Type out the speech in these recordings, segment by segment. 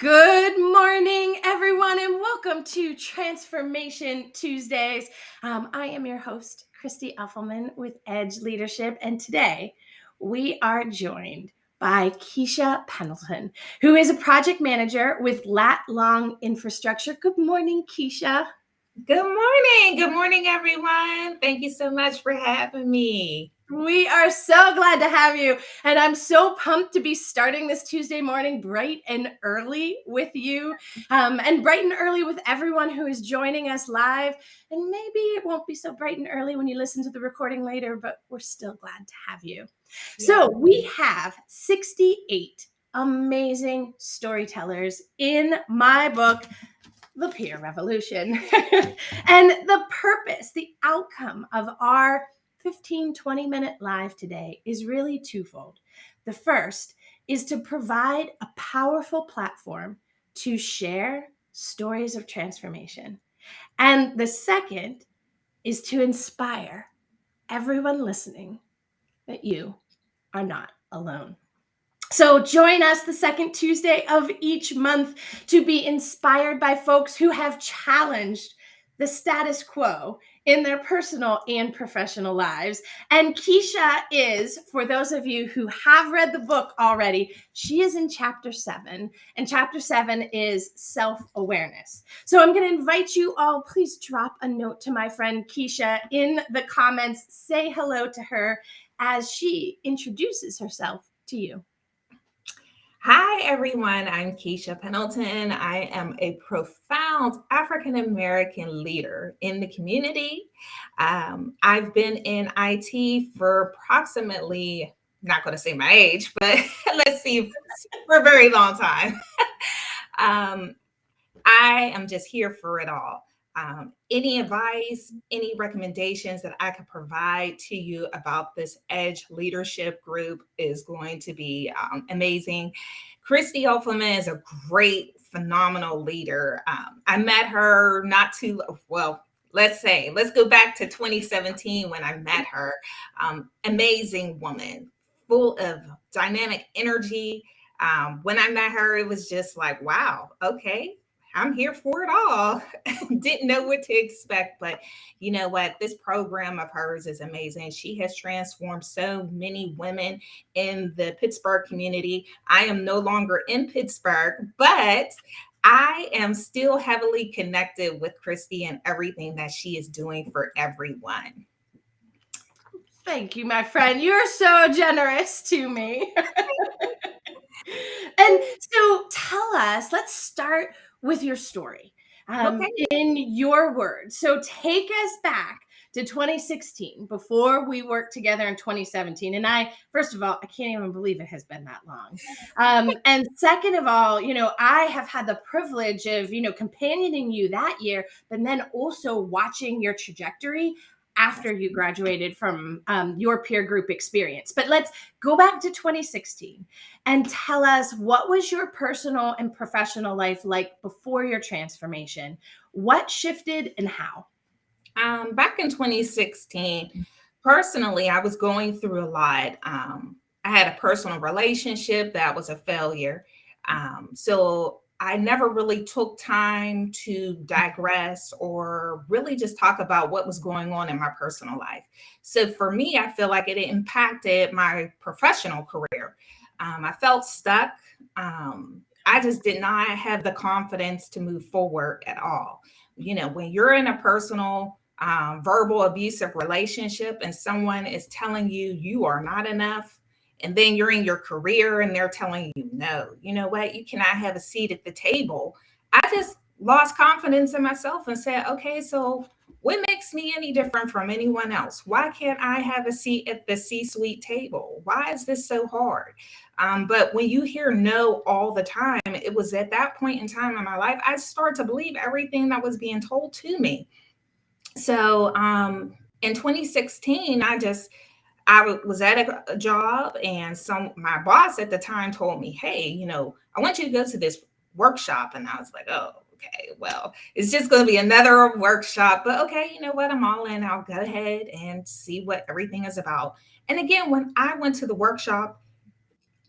Good morning, everyone, and welcome to Transformation Tuesdays. I am your host, Christy Effelman with Edge Leadership, and today we are joined by Keisha Pendleton, who is a project manager with Lat Long Infrastructure. Good morning, Keisha. Good morning. Good morning, everyone. Thank you so much for having me. We are so glad to have you. And I'm so pumped to be starting this Tuesday morning bright and early with you, and bright and early with everyone who is joining us live. And maybe it won't be so bright and early when you listen to the recording later, but we're still glad to have you. Yeah. So we have 68 amazing storytellers in my book, The Peer Revolution. And the purpose, the outcome of our 15-20-minute live today is really twofold. The first is to provide a powerful platform to share stories of transformation. And the second is to inspire everyone listening that you are not alone. So join us the second Tuesday of each month to be inspired by folks who have challenged the status quo in their personal and professional lives. And Keisha is, for those of you who have read the book already, she is in chapter 7, and chapter 7 is self-awareness. So I'm going to invite you all, please drop a note to my friend Keisha in the comments. Say hello to her as she introduces herself to you. Hi, everyone. I'm Keisha Pendleton. I am a profound African American leader in the community. I've been in IT for approximately, not going to say my age, but let's see, for a very long time. I am just here for it all. Any advice, any recommendations that I could provide to you about this Edge Leadership Group is going to be amazing. Christy Offerman is a great, phenomenal leader. I met her not too well. Let's go back to 2017 when I met her. Amazing woman, full of dynamic energy. When I met her, it was just like, wow, okay, I'm here for it all. Didn't know what to expect, but you know what? This program of hers is amazing. She has transformed so many women in the Pittsburgh community. I am no longer in Pittsburgh, but I am still heavily connected with Christy and everything that she is doing for everyone. Thank you, my friend. You're so generous to me. And so tell us, let's start with your story, Okay. in your words. So take us back to 2016 before we worked together in 2017. And first of all, I can't even believe it has been that long. And second of all, I have had the privilege of, companioning you that year, but then also watching your trajectory after you graduated from your peer group experience. But let's go back to 2016 and tell us, what was your personal and professional life like before your transformation? What shifted and how? Back in 2016, personally, I was going through a lot. I had a personal relationship that was a failure. So I never really took time to digress or really just talk about what was going on in my personal life. So for me, I feel like it impacted my professional career. I felt stuck. I just did not have the confidence to move forward at all. When you're in a personal verbal abusive relationship and someone is telling you you are not enough, and then you're in your career and they're telling you, no, you know what, you cannot have a seat at the table. I just lost confidence in myself and said, okay, so what makes me any different from anyone else? Why can't I have a seat at the C-suite table? Why is this so hard? But when you hear no all the time, it was at that point in time in my life, I started to believe everything that was being told to me. So in 2016, I was at a job, and my boss at the time told me, hey, I want you to go to this workshop. And I was like, oh, okay, well, it's just going to be another workshop, but okay, you know what? I'm all in. I'll go ahead and see what everything is about. And again, when I went to the workshop,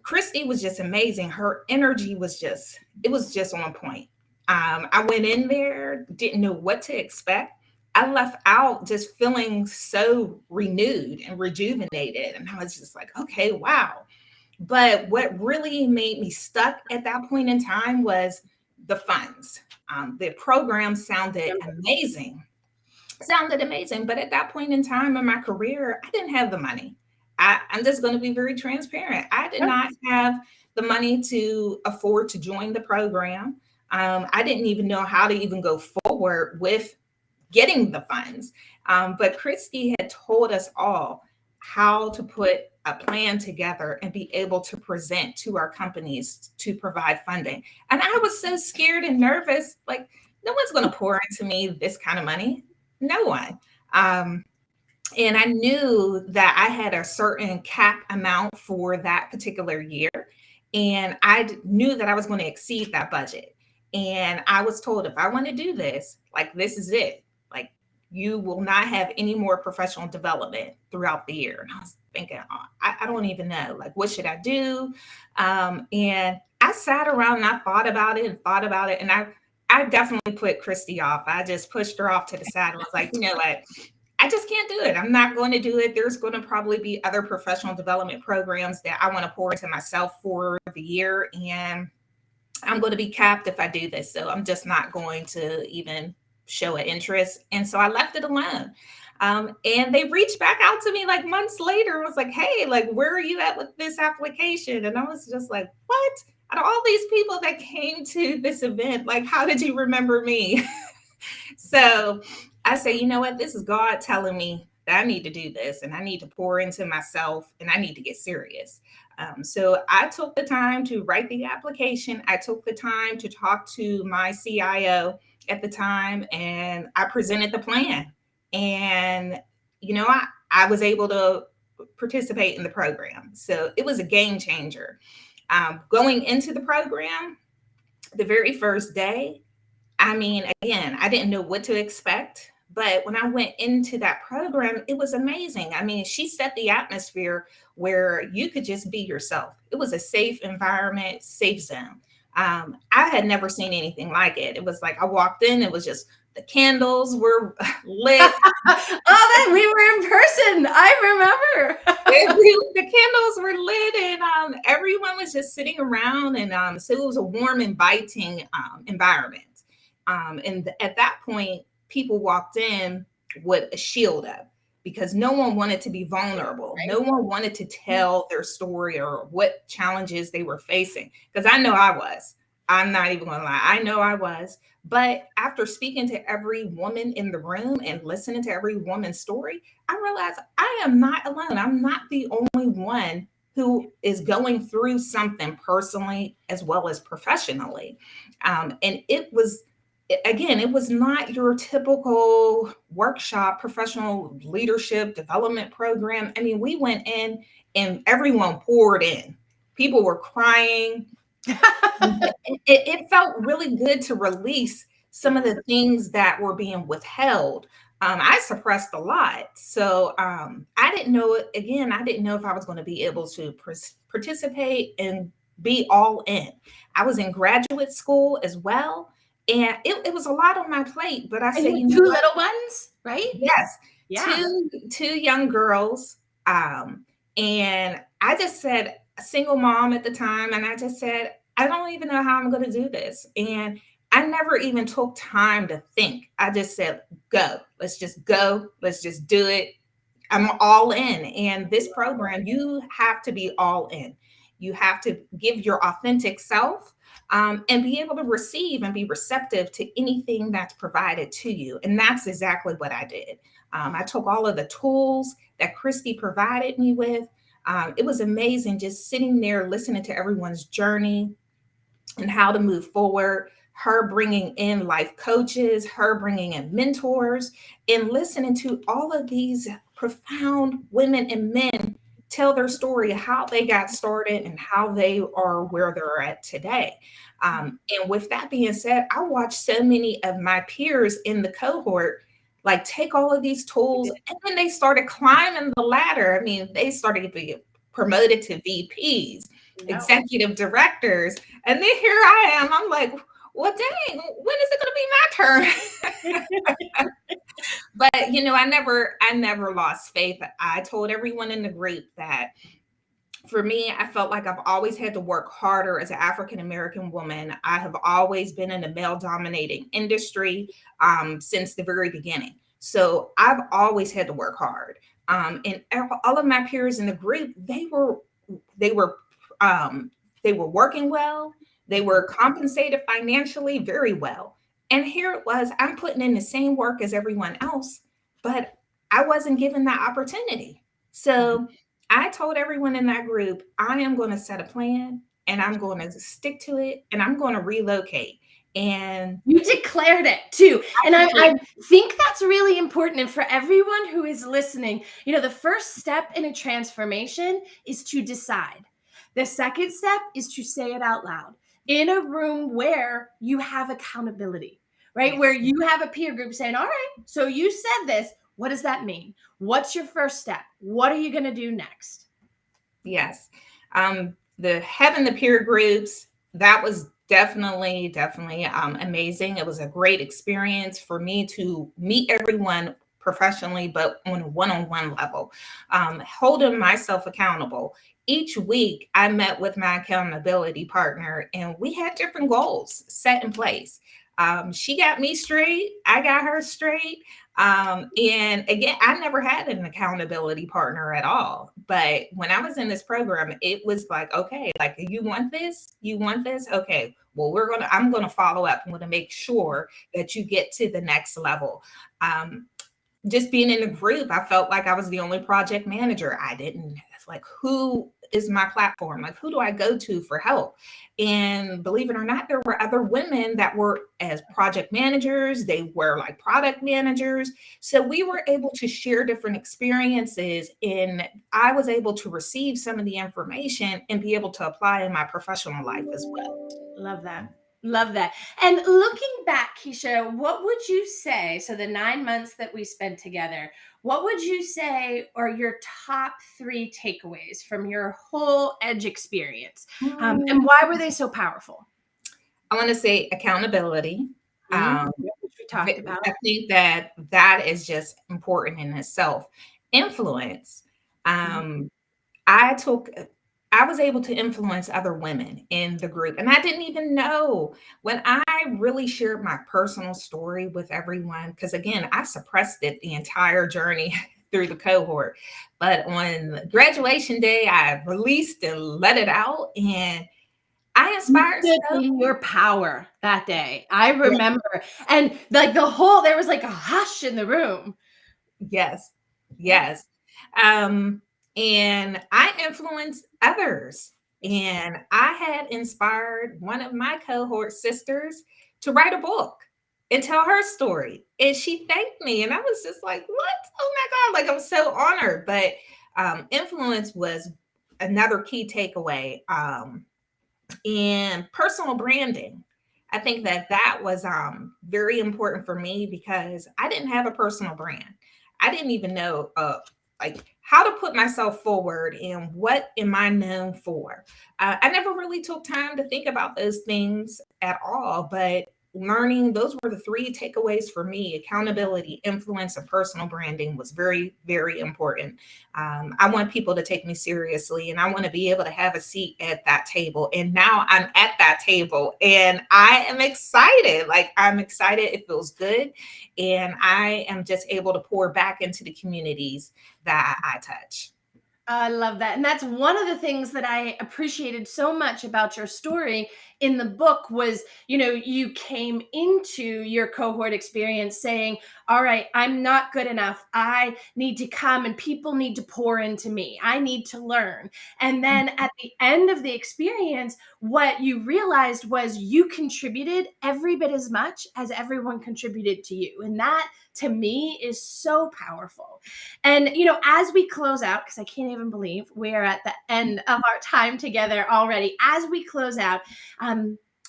Christy was just amazing. Her energy was just, it was just on point. I went in there, didn't know what to expect. I left out just feeling so renewed and rejuvenated. And I was just like, okay, wow. But what really made me stuck at that point in time was the funds. The program sounded amazing. But at that point in time in my career, I didn't have the money. I'm just going to be very transparent. I did not have the money to afford to join the program. I didn't even know how to even go forward with getting the funds. But Christy had told us all how to put a plan together and be able to present to our companies to provide funding. And I was so scared and nervous, like, no one's going to pour into me this kind of money. No one. And I knew that I had a certain cap amount for that particular year. And I knew that I was going to exceed that budget. And I was told, if I want to do this, like, this is it. Like, you will not have any more professional development throughout the year. And I was thinking, oh, I don't even know. Like, what should I do? And I sat around and I thought about it and thought about it. And I definitely put Christy off. I just pushed her off to the side and was like, you know what? I just can't do it. I'm not going to do it. There's going to probably be other professional development programs that I want to pour into myself for the year. And I'm going to be capped if I do this. So I'm just not going to even show an interest. And so I left it alone. And they reached back out to me like months later and was like, hey, like, where are you at with this application? And I was just like, what? Out of all these people that came to this event, like, how did you remember me? So I say, you know what? This is God telling me that I need to do this and I need to pour into myself and I need to get serious. So I took the time to write the application. I took the time to talk to my CIO at the time and I presented the plan. And, you know, I was able to participate in the program. So it was a game changer. Going into the program, the very first day, I mean, again, I didn't know what to expect. But when I went into that program, it was amazing. I mean, she set the atmosphere where you could just be yourself. It was a safe environment, safe zone. I had never seen anything like it. It was like I walked in, it was just the candles were lit. Oh, then we were in person. I remember. The candles were lit and everyone was just sitting around. And so it was a warm, inviting environment. And at that point, people walked in with a shield up because no one wanted to be vulnerable. Right. No one wanted to tell their story or what challenges they were facing. Because I know I was. I'm not even going to lie. I know I was. But after speaking to every woman in the room and listening to every woman's story, I realized I am not alone. I'm not the only one who is going through something personally as well as professionally. And it was, again, it was not your typical workshop, professional leadership development program. I mean, we went in and everyone poured in. People were crying. It felt really good to release some of the things that were being withheld. I suppressed a lot. So I didn't know, again, I didn't know if I was going to be able to participate and be all in. I was in graduate school as well. And it was a lot on my plate, but I said, you know, two little ones, right? Yes. Yeah. Two young girls. And I just said, a single mom at the time. And I just said, I don't even know how I'm going to do this. And I never even took time to think. I just said, go, let's just go. Let's just do it. I'm all in. And this program, you have to be all in. You have to give your authentic self and be able to receive and be receptive to anything that's provided to you. And that's exactly what I did. I took all of the tools that Christy provided me with. It was amazing just sitting there, listening to everyone's journey and how to move forward, her bringing in life coaches, her bringing in mentors, and listening to all of these profound women and men tell their story, how they got started and how they are where they're at today. And with that being said, I watched so many of my peers in the cohort like take all of these tools and then they started climbing the ladder. I mean, they started to be promoted to VPs. No. executive directors. And then here I am. I'm like, well, dang, when is it going to be my turn? But I never lost faith. I told everyone in the group that for me, I felt like I've always had to work harder as an African American woman. I have always been in a male dominating industry since the very beginning. So I've always had to work hard. And all of my peers in the group, they were um, they were working well. They were compensated financially very well. And here it was, I'm putting in the same work as everyone else, but I wasn't given that opportunity. So I told everyone in that group, I am going to set a plan and I'm going to stick to it and I'm going to relocate. And You declared it too. And I think that's really important. And for everyone who is listening, the first step in a transformation is to decide. The second step is to say it out loud in a room where you have accountability, right? yes, Where you have a peer group saying, all right, so you said this. What does that mean? What's your first step? What are you going to do next? yes. The having the peer groups, that was definitely amazing. It was a great experience for me to meet everyone professionally, but on a one-on-one level, holding myself accountable. Each week, I met with my accountability partner, and we had different goals set in place. She got me straight, I got her straight. And again, I never had an accountability partner at all. But when I was in this program, it was like, okay, like you want this? You want this? Okay. Well, I'm gonna follow up. I'm gonna make sure that you get to the next level. Just being in a group, I felt like I was the only project manager. I didn't like who is my platform? Like who do I go to for help? And believe it or not, there were other women that were as project managers, they were like product managers. So we were able to share different experiences and I was able to receive some of the information and be able to apply in my professional life as well. Love that. Love that. And looking back, Keisha, what would you say? So, the 9 months that we spent together, what would you say are your top three takeaways from your whole Edge experience? And why were they so powerful? I want to say accountability. Um, Which we talked about. I think that that is just important in itself. Influence. Mhm. Um, I took, I was able to influence other women in the group, and I didn't even know when I really shared my personal story with everyone. Because again, I suppressed it the entire journey through the cohort, but on graduation day, I released and let it out, and I You inspired stood so. in your power that day. I remember. And like there was like a hush in the room. Yes, Yeah. yes. Um, and I influenced others. And I had inspired one of my cohort sisters to write a book and tell her story. And she thanked me. And I was just like, what? Oh my God. Like, I'm so honored. But influence was another key takeaway. And personal branding. I think that that was very important for me because I didn't have a personal brand. I didn't even know like how to put myself forward and what am I known for. I never really took time to think about those things at all, but learning those were the three takeaways for me: accountability, influence, and personal branding was very, very important. I want people to take me seriously and I want to be able to have a seat at that table. And now I'm at that table and I am excited. Like I'm excited. It feels good. And I am just able to pour back into the communities that I touch. I love that. And that's one of the things that I appreciated so much about your story in the book was, you came into your cohort experience saying, all right, I'm not good enough. I need to come and people need to pour into me. I need to learn. And then at the end of the experience, what you realized was you contributed every bit as much as everyone contributed to you. And that to me is so powerful. And, as we close out, because I can't even believe we're at the end of our time together already, as we close out,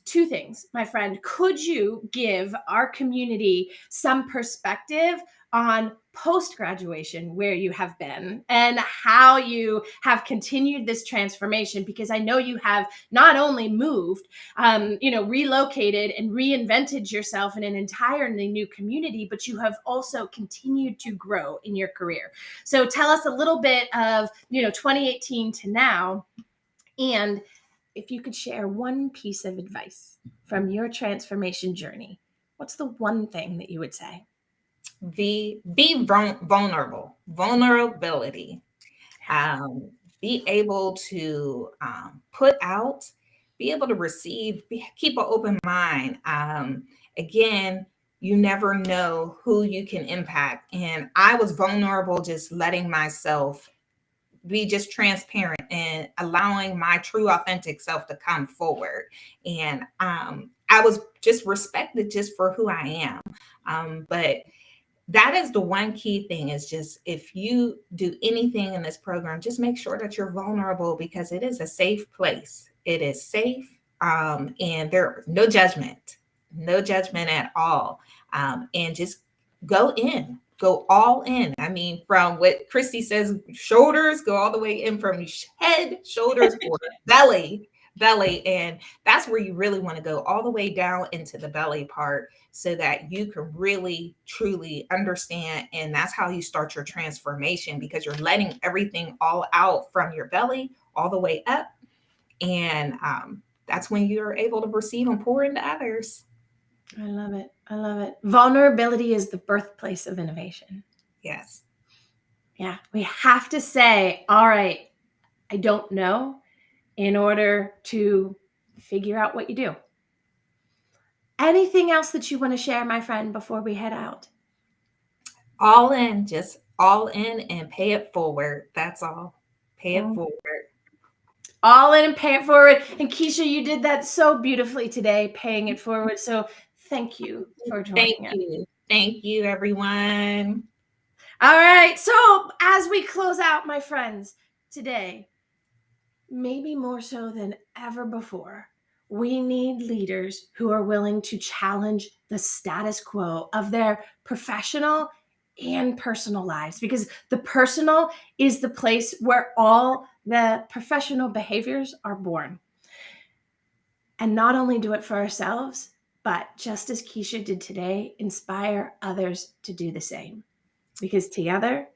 two things, my friend. Could you give our community some perspective on post-graduation, where you have been and how you have continued this transformation, because I know you have not only moved, relocated and reinvented yourself in an entirely new community, but you have also continued to grow in your career. So tell us a little bit of, 2018 to now, and if you could share one piece of advice from your transformation journey, what's the one thing that you would say? Be vulnerable. Vulnerability. um, be able to put out, be able to receive, keep an open mind. Again, you never know who you can impact. And I was vulnerable, just letting myself be just transparent and allowing my true authentic self to come forward. And I was just respected just for who I am. But that is the one key thing, is just, if you do anything in this program, just make sure that you're vulnerable, because it is a safe place. It is safe. And there no judgment, no judgment at all. And just go all in. I mean, from what Christy says, shoulders, go all the way in, from head, shoulders, or belly. And that's where you really want to go, all the way down into the belly part, so that you can really truly understand. And that's how you start your transformation, because you're letting everything all out from your belly all the way up. And that's when you're able to receive and pour into others. I love it. I love it. Vulnerability is the birthplace of innovation. Yes. Yeah. We have to say, all right, I don't know, in order to figure out what you do. Anything else that you want to share, my friend, before we head out? All in, just all in, and pay it forward. That's all. Pay it forward. All in and pay it forward. And Keisha, you did that so beautifully today, paying it forward. So thank you for joining us. Thank you, everyone. All right. So as we close out, my friends, today, maybe more so than ever before, we need leaders who are willing to challenge the status quo of their professional and personal lives, because the personal is the place where all the professional behaviors are born. And not only do it for ourselves, but just as Keisha did today, inspire others to do the same, because together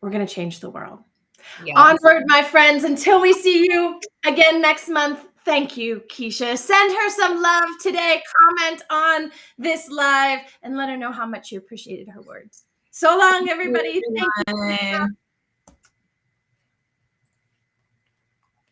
we're going to change the world. Yes. Onward, my friends, until we see you again next month. Thank you, Keisha. Send her some love today. Comment on this live and let her know how much you appreciated her words. So long, everybody. Thank you.